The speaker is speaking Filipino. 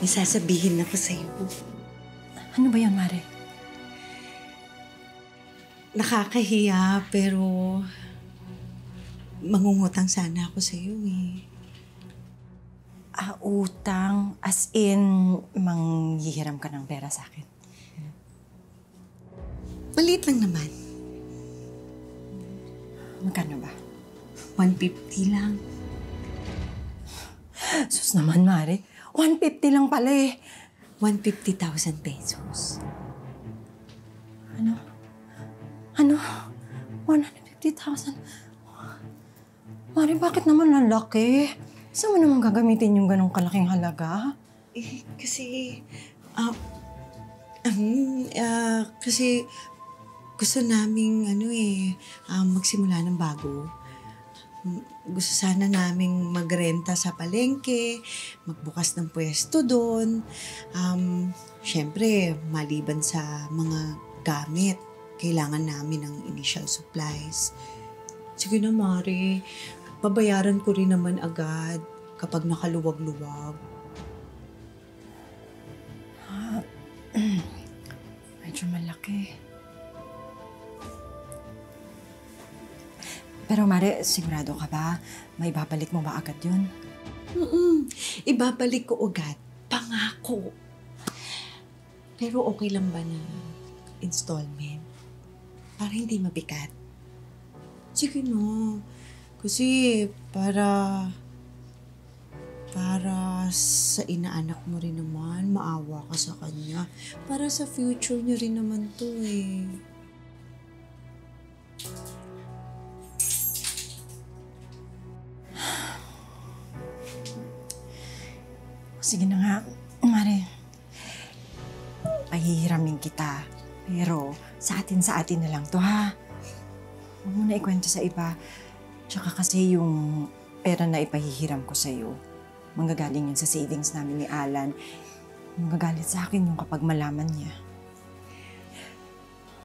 May sasabihin ako sa'yo. Ano ba yan, Mare? Nakakahiya, pero mangungutang sana ako sa'yo eh. Utang, as in, manghihiram ka ng pera sa akin. Maliit lang naman. Magkano ba? 150 lang. Sus naman, Mare. 150 lang pala eh. 150,000 pesos. Ano? 150,000? Mare, bakit naman lalaki? Saan mo naman gagamitin yung ganong kalaking halaga? Kasi gusto naming magsimula ng bago. Gusto sana naming magrenta sa palengke, magbukas ng pwesto doon. Siyempre, maliban sa mga gamit, kailangan namin ng initial supplies. Sige na, Mare. Babayaran ko rin naman agad kapag nakaluwag-luwag. Medyo malaki. Pero Mare, sigurado ka ba? May babalik mo ba agad yun? Ibabalik ko agad. Pangako. Pero okay lang ba na installment? Para hindi mabigat. Sige no. Kasi para sa inaanak mo rin naman, maawa ka sa kanya. Para sa future niya rin naman to eh. Sige na nga, Mare. Pahihiramin kita. Pero sa atin na lang to, ha? Huwag mo na ikwento sa iba. Tsaka kasi yung pera na ipahihiram ko sa'yo, manggagaling yun sa savings namin ni Alan. Manggagalit sa akin yung kapag malaman niya.